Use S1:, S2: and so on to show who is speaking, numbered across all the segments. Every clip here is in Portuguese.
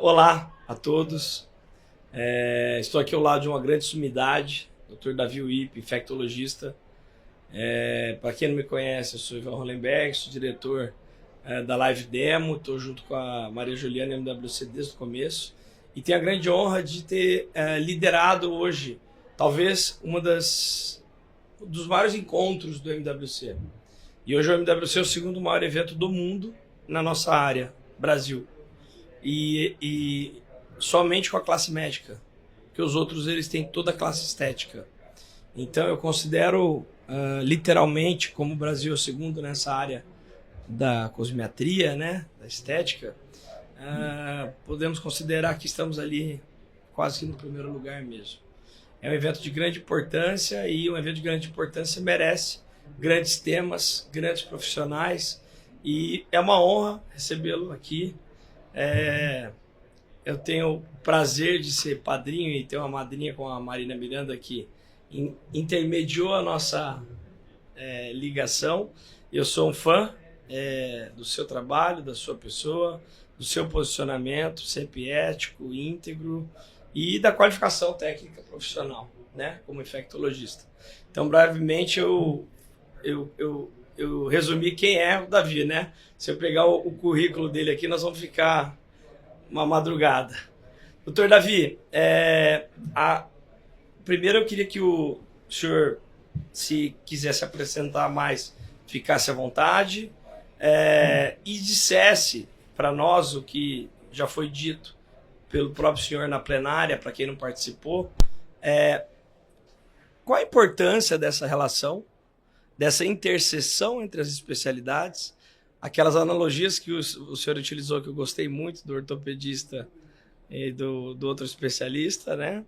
S1: Olá a todos. Estou aqui ao lado de uma grande sumidade, Dr. Davi Wippe, infectologista. Para quem não me conhece, eu sou Ivan Hollenberg, sou diretor da Live Demo, estou junto com a Maria Juliana MWC desde o começo e tenho a grande honra de ter liderado hoje, talvez dos maiores encontros do MWC. E hoje o MWC é o segundo maior evento do mundo na nossa área, Brasil. E somente com a classe médica, que os outros eles têm toda a classe estética. Então eu considero literalmente, como o Brasil é o segundo nessa área da cosmetria, né, da estética, podemos considerar que estamos ali quase que no primeiro lugar mesmo. É um evento de grande importância e um evento de grande importância merece grandes temas, grandes profissionais e é uma honra recebê-lo aqui. Eu tenho o prazer de ser padrinho e ter uma madrinha com a Marina Miranda que intermediou a nossa ligação. Eu sou um fã do seu trabalho, da sua pessoa, do seu posicionamento, sempre ético, íntegro e da qualificação técnica profissional, né, como infectologista. Então, brevemente, eu resumi quem é o Davi, né? Se eu pegar o currículo dele aqui, nós vamos ficar uma madrugada. Doutor Davi, primeiro eu queria que o senhor, se quisesse apresentar mais, ficasse à vontade e dissesse para nós o que já foi dito pelo próprio senhor na plenária, para quem não participou, qual a importância dessa relação, dessa interseção entre as especialidades, aquelas analogias que o senhor utilizou, que eu gostei muito, do ortopedista e do outro especialista, né?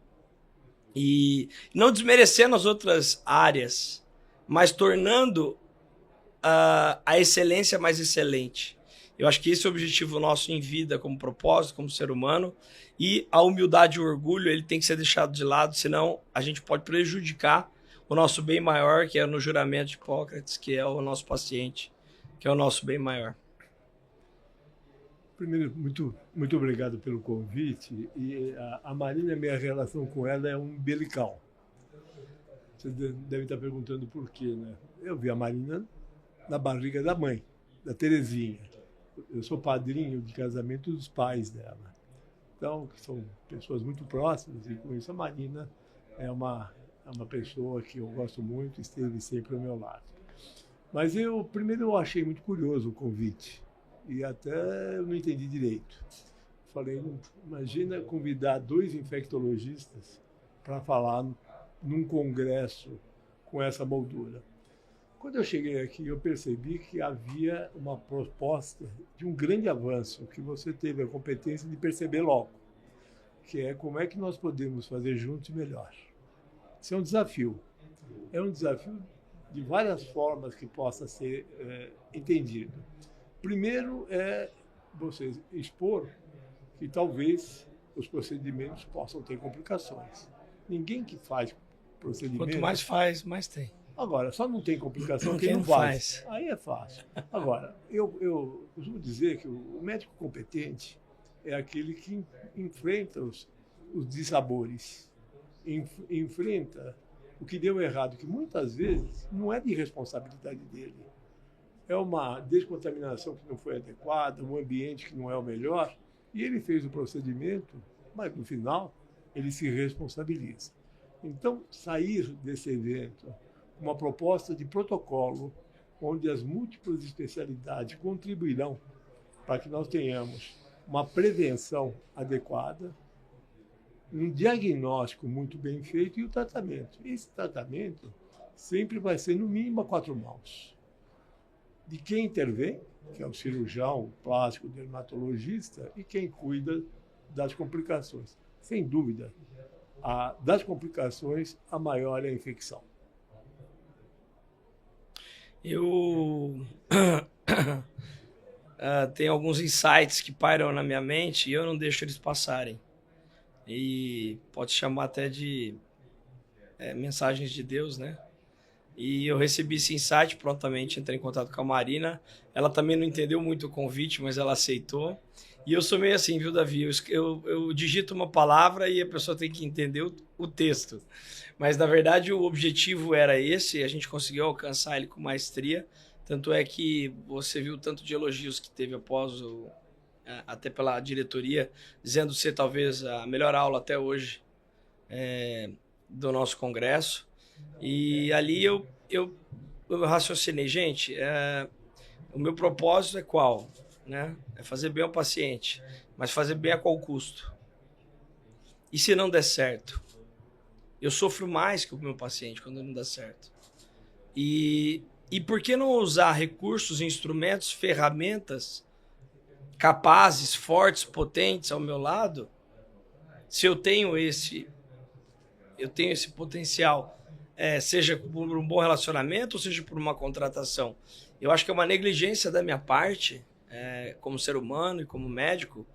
S1: E não desmerecendo as outras áreas, mas tornando a excelência mais excelente. Eu acho que esse é o objetivo nosso em vida, como propósito, como ser humano, e a humildade e o orgulho, ele tem que ser deixado de lado, senão a gente pode prejudicar o nosso bem maior, que é no juramento de Hipócrates, que é o nosso paciente, que é o nosso bem maior.
S2: Primeiro, muito obrigado pelo convite. E a Marina, minha relação com ela é umbilical. Você deve estar perguntando por quê, né? Eu vi a Marina na barriga da mãe, da Terezinha. Eu sou padrinho de casamento dos pais dela. Então, são pessoas muito próximas e com isso a Marina é uma pessoa que eu gosto muito, esteve sempre ao meu lado. Mas primeiro eu achei muito curioso o convite e até eu não entendi direito. Falei, imagina convidar 2 infectologistas para falar num congresso com essa moldura. Quando eu cheguei aqui, eu percebi que havia uma proposta de um grande avanço, que você teve a competência de perceber logo, que é como é que nós podemos fazer juntos melhor. Isso é um desafio. É um desafio de várias formas que possa ser entendido. Primeiro é você expor que talvez os procedimentos possam ter complicações. Ninguém que faz procedimento...
S1: Quanto mais faz, mais tem.
S2: Agora, só não tem complicação quem não faz. Aí é fácil. Agora, eu costumo dizer que o médico competente é aquele que enfrenta os dissabores, enfrenta o que deu errado, que muitas vezes não é de responsabilidade dele. É uma descontaminação que não foi adequada, um ambiente que não é o melhor, e ele fez o procedimento, mas no final ele se responsabiliza. Então, sair desse evento com uma proposta de protocolo, onde as múltiplas especialidades contribuirão para que nós tenhamos uma prevenção adequada, um diagnóstico muito bem feito e o tratamento. Esse tratamento sempre vai ser, no mínimo, a 4 mãos. De quem intervém, que é o cirurgião, o plástico, o dermatologista, e quem cuida das complicações. Sem dúvida, das complicações, a maior é a infecção.
S1: Eu tenho alguns insights que pairam na minha mente e eu não deixo eles passarem. E pode chamar até de mensagens de Deus, né? E eu recebi esse insight, prontamente entrei em contato com a Marina. Ela também não entendeu muito o convite, mas ela aceitou. E eu sou meio assim, viu, Davi? Eu digito uma palavra e a pessoa tem que entender o texto. Mas, na verdade, o objetivo era esse, a gente conseguiu alcançar ele com maestria. Tanto é que você viu o tanto de elogios que teve após até pela diretoria, dizendo ser talvez a melhor aula até hoje do nosso congresso. E ali eu raciocinei, gente, o meu propósito é qual? Né? É fazer bem ao paciente, mas fazer bem a qual custo? E se não der certo? Eu sofro mais que o meu paciente quando não dá certo. E por que não usar recursos, instrumentos, ferramentas capazes, fortes, potentes ao meu lado, se eu tenho esse potencial, seja por um bom relacionamento ou seja por uma contratação? Eu acho que é uma negligência da minha parte, como ser humano e como médico,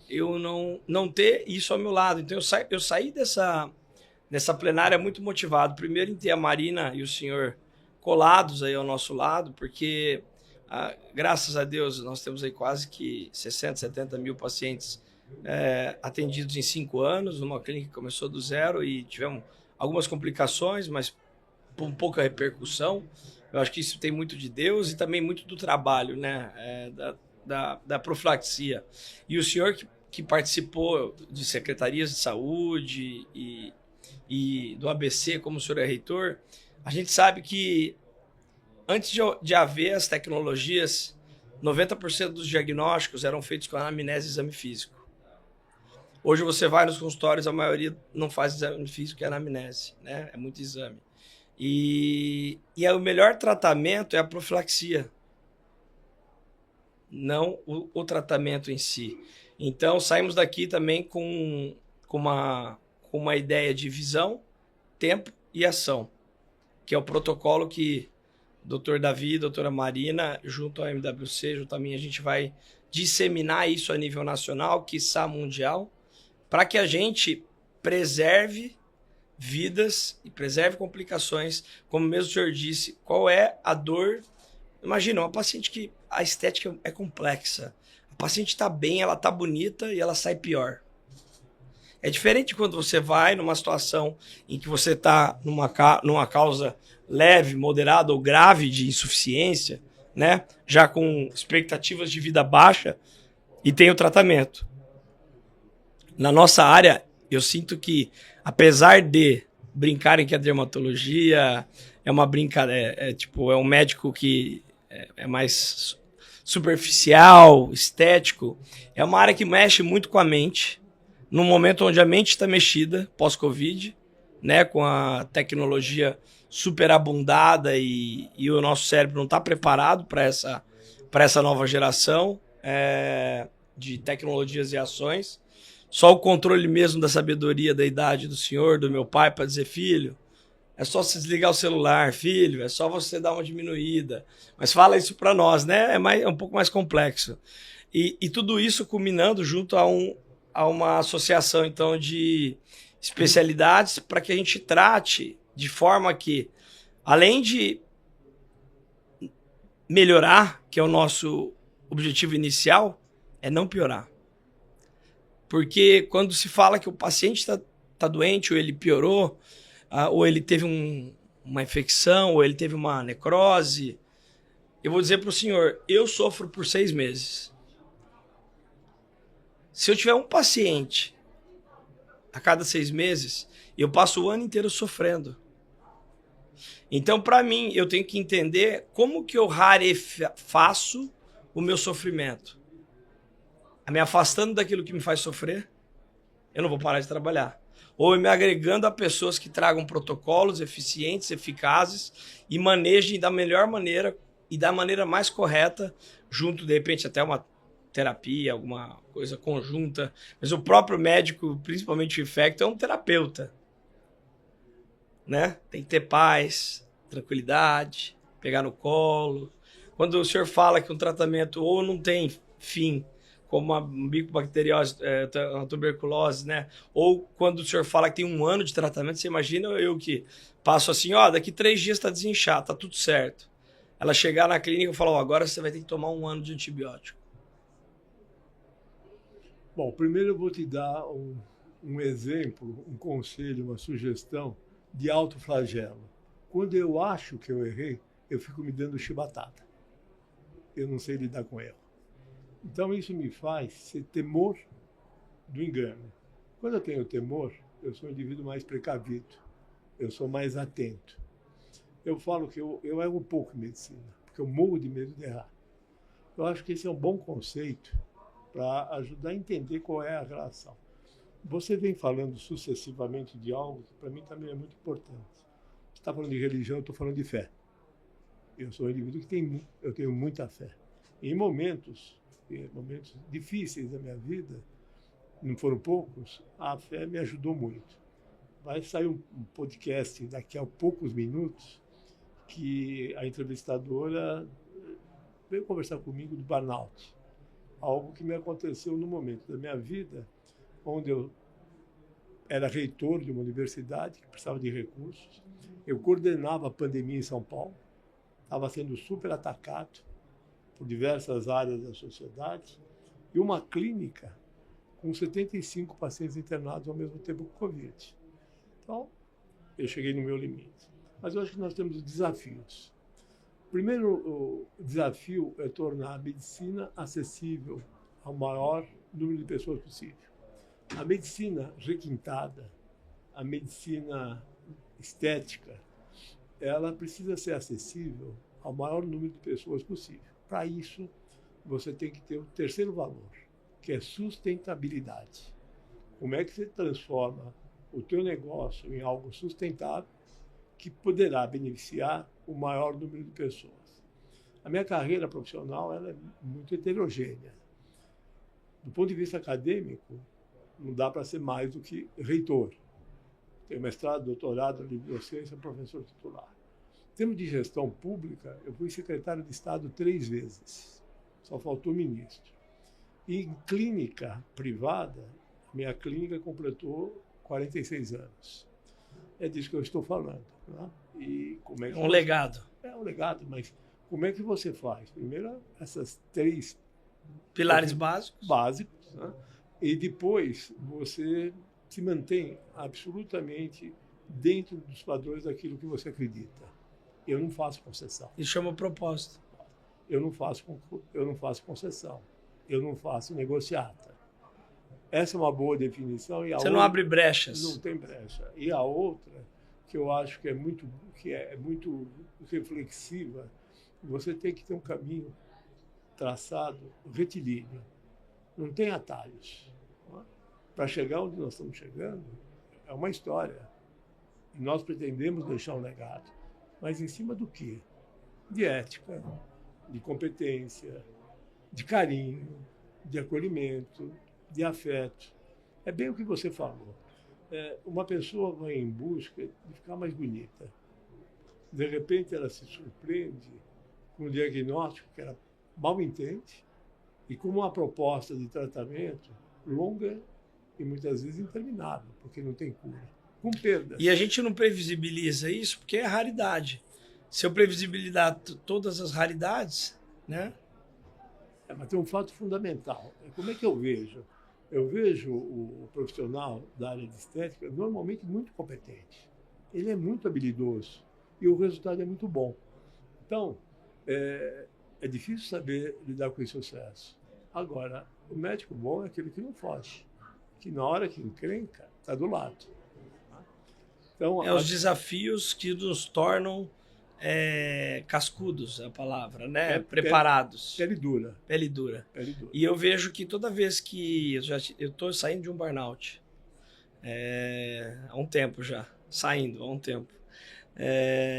S1: eu não ter isso ao meu lado. Então eu saí dessa plenária muito motivado, primeiro em ter a Marina e o senhor colados aí ao nosso lado, porque graças a Deus nós temos aí quase que 60, 70 mil pacientes atendidos em 5 anos, numa clínica que começou do zero e tivemos algumas complicações, mas com pouca repercussão. Eu acho que isso tem muito de Deus e também muito do trabalho, né? Da profilaxia. E o senhor que participou de secretarias de saúde e do ABC, como o senhor é reitor, a gente sabe que antes de haver as tecnologias, 90% dos diagnósticos eram feitos com anamnese e exame físico. Hoje você vai nos consultórios, a maioria não faz exame físico, é anamnese, né? É muito exame. E o melhor tratamento é a profilaxia, não o tratamento em si. Então, saímos daqui também com uma ideia de visão, tempo e ação, que é o protocolo que o Dr. Davi e a doutora Marina, junto ao MWC, junto a mim, a gente vai disseminar isso a nível nacional, quiçá mundial, para que a gente preserve vidas e preserve complicações, como mesmo o senhor disse, qual é a dor. Imagina, uma paciente que a estética é complexa, a paciente está bem, ela está bonita e ela sai pior. É diferente quando você vai numa situação em que você está numa causa leve, moderada ou grave de insuficiência, né? Já com expectativas de vida baixa e tem o tratamento. Na nossa área, eu sinto que, apesar de brincarem que a dermatologia é uma brincadeira, é um médico que é mais superficial, estético, é uma área que mexe muito com a mente, num momento onde a mente está mexida, pós-Covid, né, com a tecnologia superabundada e o nosso cérebro não está preparado para essa nova geração de tecnologias e ações. Só o controle mesmo da sabedoria da idade do senhor, do meu pai, para dizer, filho, é só você desligar o celular, filho, é só você dar uma diminuída. Mas fala isso para nós, né? É um pouco mais complexo. E tudo isso culminando junto a uma associação, então, de especialidades para que a gente trate de forma que, além de melhorar, que é o nosso objetivo inicial, é não piorar. Porque quando se fala que o paciente está doente, ou ele piorou, ou ele teve uma infecção, ou ele teve uma necrose, eu vou dizer para o senhor, eu sofro por 6 meses. Se eu tiver um paciente a cada 6 meses, eu passo o ano inteiro sofrendo. Então, para mim, eu tenho que entender como que eu rarefaço o meu sofrimento. Me afastando daquilo que me faz sofrer, eu não vou parar de trabalhar. Ou me agregando a pessoas que tragam protocolos eficientes, eficazes e manejem da melhor maneira e da maneira mais correta, junto, de repente, até uma terapia, alguma coisa conjunta. Mas o próprio médico, principalmente o infecto, é um terapeuta. Né? Tem que ter paz, tranquilidade, pegar no colo. Quando o senhor fala que um tratamento ou não tem fim, como a micobacteriose, a tuberculose, né? Ou quando o senhor fala que tem 1 ano de tratamento, você imagina eu que passo assim, daqui 3 dias está desinchado, tá tudo certo. Ela chegar na clínica e falar, agora você vai ter que tomar 1 ano de antibiótico.
S2: Bom, primeiro eu vou te dar um exemplo, um conselho, uma sugestão de autoflagelo. Quando eu acho que eu errei, eu fico me dando chibatada. Eu não sei lidar com erro. Então isso me faz ter temor do engano. Quando eu tenho temor, eu sou um indivíduo mais precavido, eu sou mais atento. Eu falo que eu erro pouco em medicina, porque eu morro de medo de errar. Eu acho que esse é um bom conceito para ajudar a entender qual é a relação. Você vem falando sucessivamente de algo que para mim também é muito importante. Você está falando de religião, eu estou falando de fé. Eu sou um indivíduo que eu tenho muita fé. Em momentos difíceis da minha vida, não foram poucos, a fé me ajudou muito. Vai sair um podcast daqui a poucos minutos que a entrevistadora veio conversar comigo do burnout. Algo que me aconteceu no momento da minha vida onde eu era reitor de uma universidade que precisava de recursos. Eu coordenava a pandemia em São Paulo, estava sendo super atacado por diversas áreas da sociedade, e uma clínica com 75 pacientes internados ao mesmo tempo com Covid. Então, eu cheguei no meu limite. Mas eu acho que nós temos desafios. O primeiro desafio é tornar a medicina acessível ao maior número de pessoas possível. A medicina requintada, a medicina estética, ela precisa ser acessível ao maior número de pessoas possível. Para isso, você tem que ter o terceiro valor, que é sustentabilidade. Como é que você transforma o teu negócio em algo sustentável que poderá beneficiar o maior número de pessoas? A minha carreira profissional ela é muito heterogênea. Do ponto de vista acadêmico, não dá para ser mais do que reitor. Tenho mestrado, doutorado, livre docência, professor titular. Em termos de gestão pública, eu fui secretário de Estado 3 vezes. Só faltou ministro. E em clínica privada, minha clínica completou 46 anos. É disso que eu estou falando. Né? E como é que
S1: legado.
S2: É um legado, mas como é que você faz? Primeiro, essas 3
S1: pilares básicos,
S2: né? E depois você se mantém absolutamente dentro dos padrões daquilo que você acredita. Eu não faço concessão.
S1: Isso chama propósito.
S2: Eu não faço concessão. Eu não faço negociata. Essa é uma boa definição. E
S1: você não abre brechas.
S2: Não tem brecha. E a outra, que eu acho que é muito reflexiva, você tem que ter um caminho traçado retilíneo. Não tem atalhos. Para chegar onde nós estamos chegando, é uma história. E nós pretendemos deixar um legado. Mas em cima do quê? De ética, de competência, de carinho, de acolhimento, de afeto. É bem o que você falou. Uma pessoa vai em busca de ficar mais bonita. De repente ela se surpreende com um diagnóstico que ela mal entende e com uma proposta de tratamento longa e muitas vezes interminável, porque não tem cura, com perdas.
S1: E a gente não previsibiliza isso porque é raridade. Se eu previsibilizar todas as raridades, né?
S2: Mas tem um fato fundamental. Como é que eu vejo? Eu vejo o profissional da área de estética normalmente muito competente. Ele é muito habilidoso e o resultado é muito bom. Então, é difícil saber lidar com esse sucesso. Agora, o médico bom é aquele que não foge, que na hora que encrenca, está do lado. Então,
S1: os desafios que nos tornam cascudos, é a palavra, né? Preparados.
S2: Pele dura.
S1: Pele dura. E eu vejo que toda vez que eu estou saindo de um burnout, há um tempo já, há um tempo.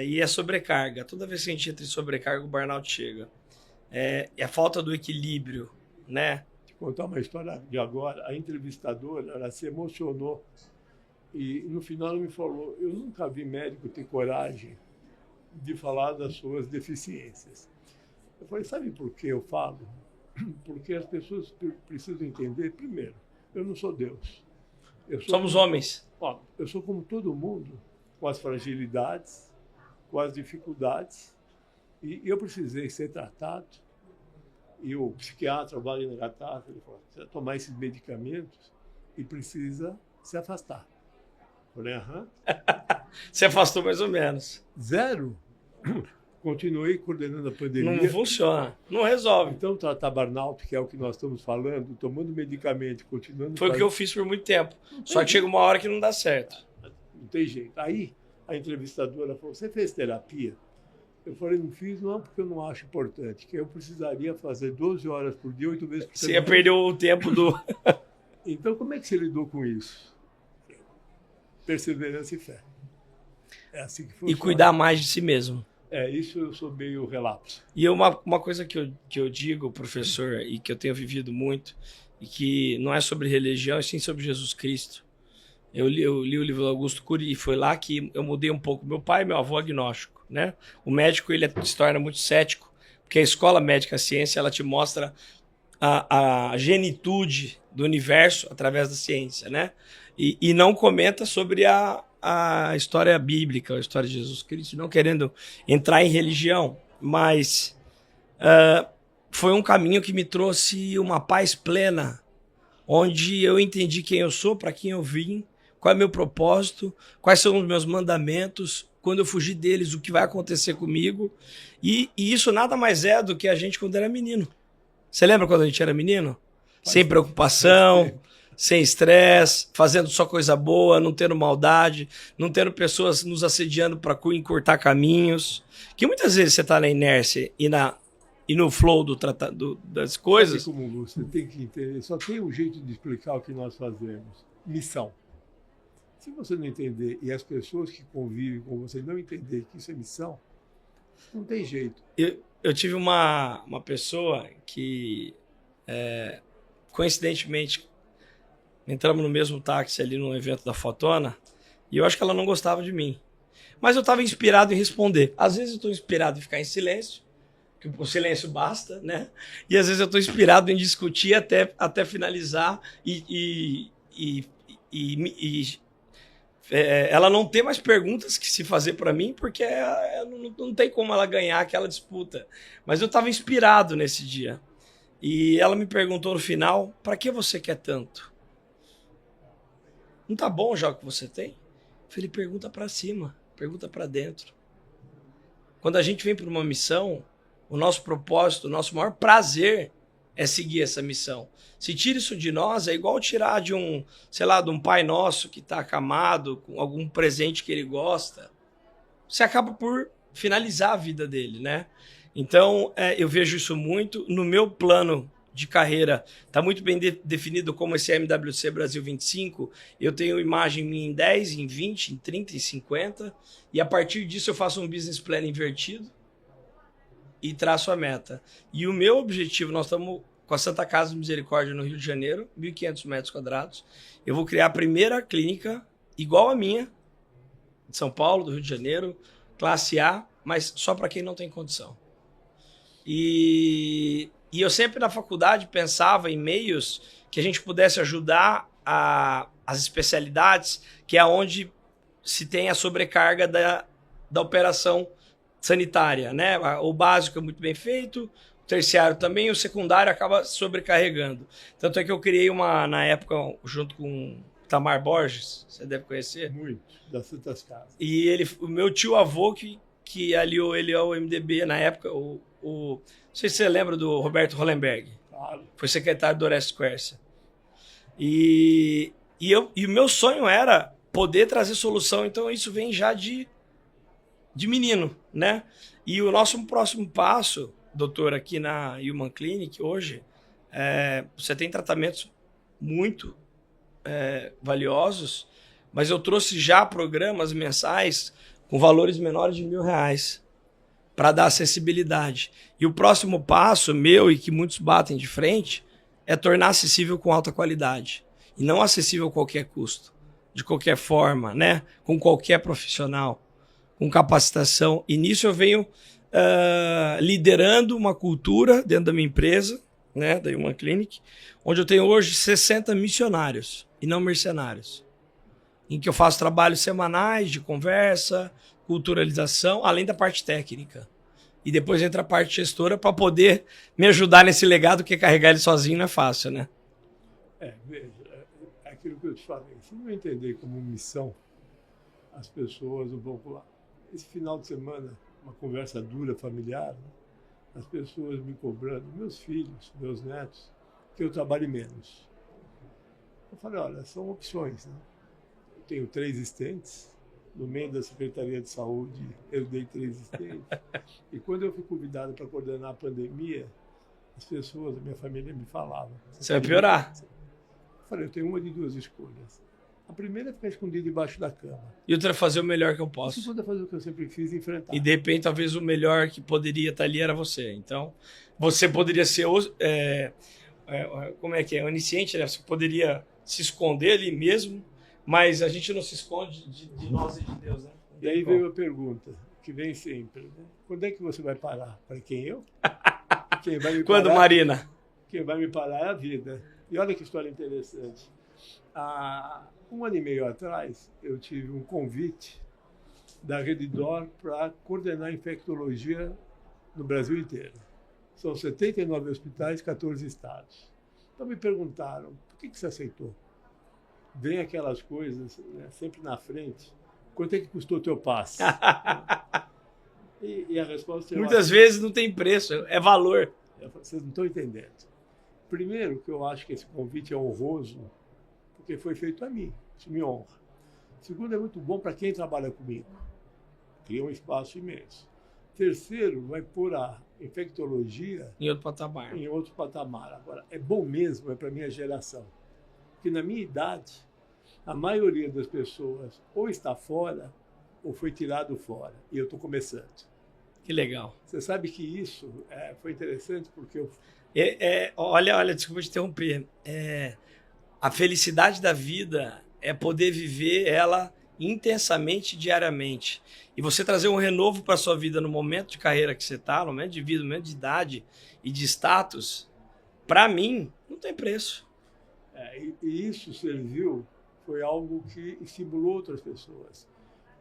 S1: E a sobrecarga. Toda vez que a gente entra em sobrecarga, o burnout chega. É a falta do equilíbrio, né?
S2: Vou contar uma história de agora. A entrevistadora, ela se emocionou e no final ela me falou: eu nunca vi médico ter coragem de falar das suas deficiências. Eu falei: sabe por que eu falo? Porque as pessoas precisam entender, primeiro, eu não sou Deus.
S1: Somos homens.
S2: Eu sou como todo mundo, com as fragilidades, com as dificuldades, e eu precisei ser tratado E o psiquiatra, o Wagner Gattas, ele falou, você vai tomar esses medicamentos e precisa se afastar. Eu falei, aham.
S1: Você afastou mais ou menos.
S2: Zero. Continuei coordenando a pandemia.
S1: Não funciona, não resolve.
S2: Então, tratar burnout, que é o que nós estamos falando, tomando medicamento, continuando...
S1: Foi o que eu fiz por muito tempo. Só que chega uma hora que não dá certo.
S2: Não tem jeito. Aí, a entrevistadora falou, você fez terapia? Eu falei, não fiz, não, porque eu não acho importante. Que eu precisaria fazer 12 horas por dia, 8 vezes por semana.
S1: Você ia perder o tempo do...
S2: Então, como é que você lidou com isso? Perseverança e fé. É assim que funciona.
S1: E cuidar mais de si mesmo.
S2: Isso eu sou meio relapso.
S1: E uma coisa que eu digo, professor, e que eu tenho vivido muito, e que não é sobre religião, é sim sobre Jesus Cristo. Eu li o livro do Augusto Cury e foi lá que eu mudei um pouco. Meu pai e meu avô agnóstico, né? O médico, ele se torna muito cético, porque a escola médica, a ciência, ela te mostra a genitude do universo através da ciência, né? E não comenta sobre a história bíblica, a história de Jesus Cristo, não querendo entrar em religião, mas foi um caminho que me trouxe uma paz plena, onde eu entendi quem eu sou, para quem eu vim, qual é o meu propósito, quais são os meus mandamentos, quando eu fugir deles, o que vai acontecer comigo, e isso nada mais é do que a gente quando era menino. Você lembra quando a gente era menino? Sem preocupação, sem estresse, fazendo só coisa boa, não tendo maldade, não tendo pessoas nos assediando para encurtar caminhos. Que muitas vezes você está na inércia e no flow das coisas.
S2: Como você tem que entender, só tem um jeito de explicar o que nós fazemos. Missão. Se você não entender e as pessoas que convivem com você não entender que isso é missão, não tem jeito.
S1: Eu tive uma pessoa que, coincidentemente, entramos no mesmo táxi ali no evento da Fotona e eu acho que ela não gostava de mim. Mas eu estava inspirado em responder. Às vezes eu estou inspirado em ficar em silêncio, que o silêncio basta, né? E às vezes eu estou inspirado em discutir até finalizar ela não ter mais perguntas que se fazer para mim, porque não tem como ela ganhar aquela disputa. Mas eu estava inspirado nesse dia. E ela me perguntou no final, para que você quer tanto? Não tá bom já o que você tem? Eu falei, pergunta para cima, pergunta para dentro. Quando a gente vem para uma missão, o nosso propósito, o nosso maior prazer é seguir essa missão. Se tira isso de nós, é igual tirar de um pai nosso que está acamado, com algum presente que ele gosta. Você acaba por finalizar a vida dele, né? Então, eu vejo isso muito. No meu plano de carreira, está muito bem definido como esse MWC Brasil 25. Eu tenho imagem minha em 10, em 20, em 30, em 50. E a partir disso eu faço um business plan invertido e traço a meta. E o meu objetivo, nós estamos com a Santa Casa de Misericórdia no Rio de Janeiro, 1.500 metros quadrados. Eu vou criar a primeira clínica igual a minha, de São Paulo, do Rio de Janeiro, classe A, mas só para quem não tem condição. E eu sempre na faculdade pensava em meios que a gente pudesse ajudar as especialidades, que é onde se tem a sobrecarga da operação sanitária, né? O básico é muito bem feito, o terciário também, o secundário acaba sobrecarregando. Tanto é que eu criei na época, junto com Tamar Borges, você deve conhecer.
S2: Muito, das Santas Casas.
S1: E o meu tio-avô, que aliou ele ao MDB na época, não sei se você lembra do Roberto Hollenberg.
S2: Claro.
S1: Foi secretário do Orestes Quercia. E o meu sonho era poder trazer solução, então isso vem já de menino, né? E o nosso próximo passo, doutor, aqui na Human Clinic, hoje, você tem tratamentos muito valiosos, mas eu trouxe já programas mensais com valores menores de R$1.000 para dar acessibilidade. E o próximo passo meu, e que muitos batem de frente, é tornar acessível com alta qualidade. E não acessível a qualquer custo, de qualquer forma, né? Com qualquer profissional, com capacitação. E nisso eu venho liderando uma cultura dentro da minha empresa, né, da Human Clinic, onde eu tenho hoje 60 missionários e não mercenários, em que eu faço trabalhos semanais de conversa, culturalização, além da parte técnica. e depois entra a parte gestora para poder me ajudar nesse legado, que carregar ele sozinho não é fácil, né?
S2: Veja, é aquilo que eu te falei. Se não entender como missão, as pessoas vão lá. Esse final de semana, uma conversa dura, familiar, né? As pessoas me cobrando, meus filhos, meus netos, que eu trabalhe menos. Eu falei, olha, são opções, né? Eu tenho 3 estentes, no meio da Secretaria de Saúde eu dei 3 estentes, e quando eu fui convidado para coordenar a pandemia, as pessoas, a minha família me falavam.
S1: Você vai piorar.
S2: Eu falei, eu tenho uma de 2 escolhas. A primeira é ficar escondido debaixo da cama.
S1: E outra é fazer o melhor que eu
S2: A
S1: posso.
S2: segunda é fazer o que eu sempre fiz, enfrentar.
S1: E de repente, talvez o melhor que poderia estar ali era você. Então, você poderia ser, como é que é, onisciente, né? Você poderia se esconder ali mesmo, mas a gente não se esconde de nós e de Deus, né?
S2: E aí veio a pergunta, que vem sempre, né? Quando é que você vai parar? Para quem eu? Quem vai me
S1: Quando,
S2: parar?
S1: Marina?
S2: Quem vai me parar é a vida. E olha que história interessante. Há 1 ano e meio atrás, eu tive um convite da Redditor para coordenar infectologia no Brasil inteiro. São 79 hospitais, 14 estados. Então me perguntaram, por que você aceitou? Vem aquelas coisas, né, sempre na frente. Quanto é que custou o teu passe? e a resposta é...
S1: Muitas vezes não tem preço, é valor.
S2: Vocês não estão entendendo. Primeiro, que eu acho que esse convite é honroso, porque foi feito a mim. Isso me honra. Segundo, é muito bom para quem trabalha comigo. Cria um espaço imenso. Terceiro, vai pôr a infectologia
S1: em outro patamar.
S2: Em outro patamar. Agora, é bom mesmo, é para a minha geração. Porque na minha idade, a maioria das pessoas ou está fora ou foi tirado fora. E eu estou começando.
S1: Que legal.
S2: Você sabe que isso foi interessante porque eu...
S1: Olha, desculpa te interromper. A felicidade da vida é poder viver ela intensamente, diariamente. E você trazer um renovo para a sua vida no momento de carreira que você está, no momento de vida, no momento de idade e de status, para mim, não tem preço.
S2: E isso serviu, foi algo que estimulou outras pessoas.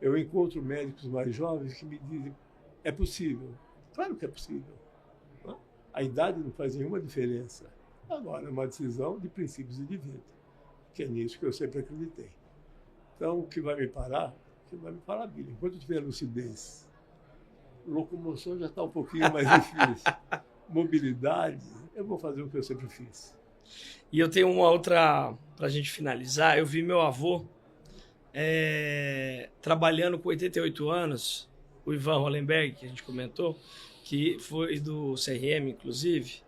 S2: Eu encontro médicos mais jovens que me dizem, é possível. Claro que é possível. A idade não faz nenhuma diferença. Agora, é uma decisão de princípios e de vida, que é nisso que eu sempre acreditei. Então, o que vai me parar? O que vai me parar, Billy? Enquanto eu tiver lucidez, locomoção já está um pouquinho mais difícil. Mobilidade, eu vou fazer o que eu sempre fiz.
S1: E eu tenho uma outra, para a gente finalizar, eu vi meu avô trabalhando com 88 anos, o Ivan Hollenberg, que a gente comentou, que foi do CRM, inclusive,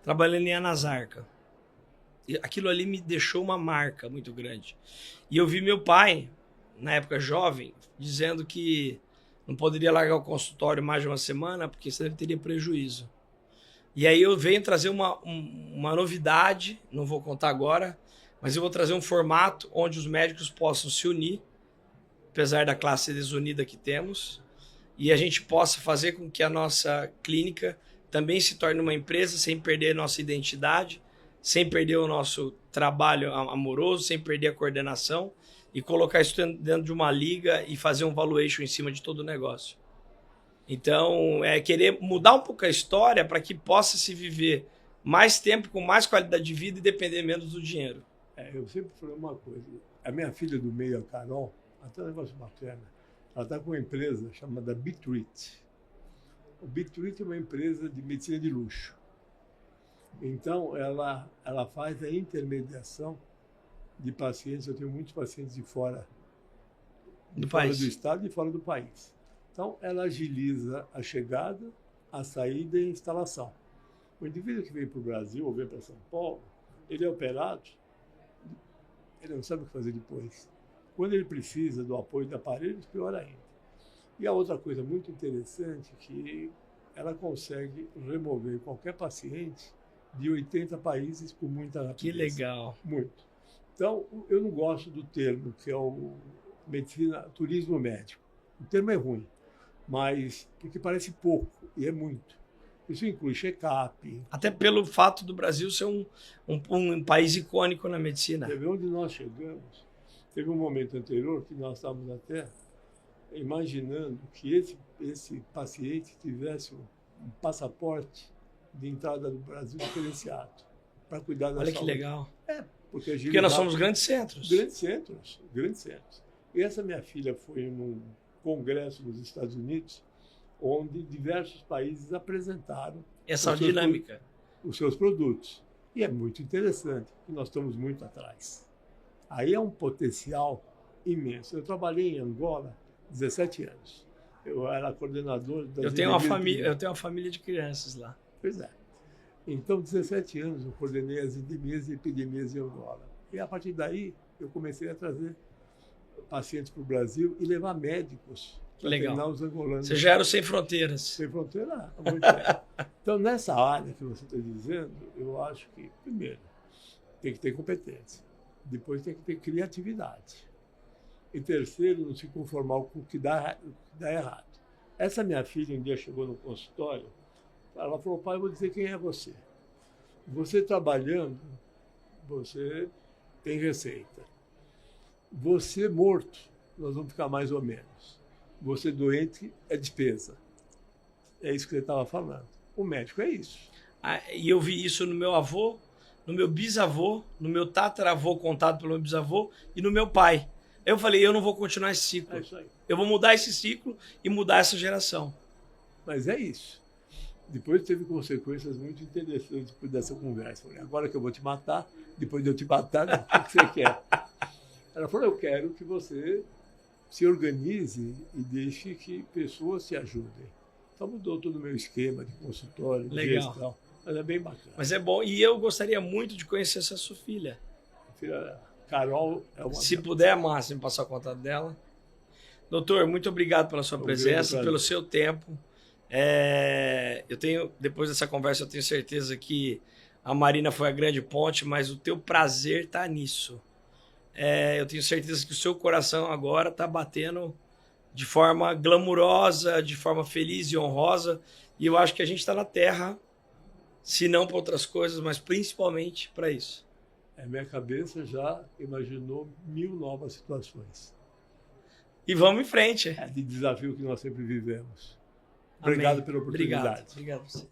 S1: trabalhando em Anasarca. E aquilo ali me deixou uma marca muito grande. E eu vi meu pai, na época jovem, dizendo que não poderia largar o consultório mais de uma semana, porque senão ele teria prejuízo. E aí eu venho trazer uma novidade, não vou contar agora, mas eu vou trazer um formato onde os médicos possam se unir, apesar da classe desunida que temos, e a gente possa fazer com que a nossa clínica também se torne uma empresa sem perder a nossa identidade, sem perder o nosso trabalho amoroso, sem perder a coordenação e colocar isso dentro de uma liga e fazer um valuation em cima de todo o negócio. Então, é querer mudar um pouco a história para que possa se viver mais tempo, com mais qualidade de vida e depender menos do dinheiro.
S2: Eu sempre falei uma coisa. A minha filha do meio, a Carol, até um negócio bacana, ela está com uma empresa chamada Bitreat. O Bitreat é uma empresa de medicina de luxo. Então, ela faz a intermediação de pacientes. Eu tenho muitos pacientes de fora do estado e fora do país. Então, ela agiliza a chegada, a saída e a instalação. O indivíduo que vem para o Brasil ou vem para São Paulo, ele é operado, ele não sabe o que fazer depois. Quando ele precisa do apoio de aparelhos, pior ainda. E a outra coisa muito interessante é que ela consegue remover qualquer paciente de 80 países com muita rapidez.
S1: Que legal.
S2: Muito. Então, eu não gosto do termo, que é o turismo médico. O termo é ruim, mas porque parece pouco, e é muito. Isso inclui check-up.
S1: Até pelo fato do Brasil ser um país icônico na medicina.
S2: Teve onde nós chegamos. Teve um momento anterior que nós estávamos até imaginando que esse paciente tivesse um passaporte de entrada do Brasil diferenciado para cuidar da
S1: Olha
S2: saúde.
S1: que legal.
S2: Porque
S1: nós somos grandes centros.
S2: Grandes centros. E essa minha filha foi num congresso nos Estados Unidos, onde diversos países apresentaram
S1: Essa dinâmica.
S2: Os seus produtos. E é muito interessante, porque nós estamos muito atrás. Aí é um potencial imenso. Eu trabalhei em Angola 17 anos. Eu era coordenador das
S1: Eu tenho uma família de crianças lá.
S2: Pois é. Então, 17 anos eu coordenei as endemias e epidemias em Angola. E a partir daí, eu comecei a trazer pacientes para o Brasil e levar médicos para treinar os angolanos.
S1: Você já era o Sem Fronteiras.
S2: Sem Fronteira há muito tempo. Então, nessa área que você está dizendo, eu acho que, primeiro, tem que ter competência. Depois tem que ter criatividade. E terceiro, não se conformar com o que dá errado. Essa minha filha um dia chegou no consultório, ela falou: pai, eu vou dizer quem é você. Você trabalhando, você tem receita. Você morto, nós vamos ficar mais ou menos. Você doente é despesa. É isso que você estava falando. O médico é isso.
S1: E eu vi isso no meu avô, no meu bisavô, no meu tataravô contado pelo meu bisavô e no meu pai. Eu falei, eu não vou continuar esse ciclo.
S2: É isso aí.
S1: Eu vou mudar esse ciclo e mudar essa geração.
S2: Mas é isso. Depois teve consequências muito interessantes depois dessa conversa. Eu falei, agora que eu vou te matar, depois de eu te matar, o que você quer? Ela falou, eu quero que você se organize e deixe que pessoas te ajudem. Então mudou todo o meu esquema de consultório, de gestão. Mas é bem bacana.
S1: Mas é bom. E eu gostaria muito de conhecer essa sua filha.
S2: A filha Carol é uma...
S1: Se puder, Márcio, me passar o contato dela. Doutor, muito obrigado pela sua presença, pelo seu tempo. Depois dessa conversa, eu tenho certeza que a Marina foi a grande ponte, mas o teu prazer está nisso. Eu tenho certeza que o seu coração agora está batendo de forma glamurosa, de forma feliz e honrosa. E eu acho que a gente está na Terra, se não para outras coisas, mas principalmente para isso.
S2: Minha cabeça já imaginou 1000 novas situações.
S1: E vamos em frente.
S2: De desafio que nós sempre vivemos. Obrigado pela oportunidade.
S1: Obrigado a você.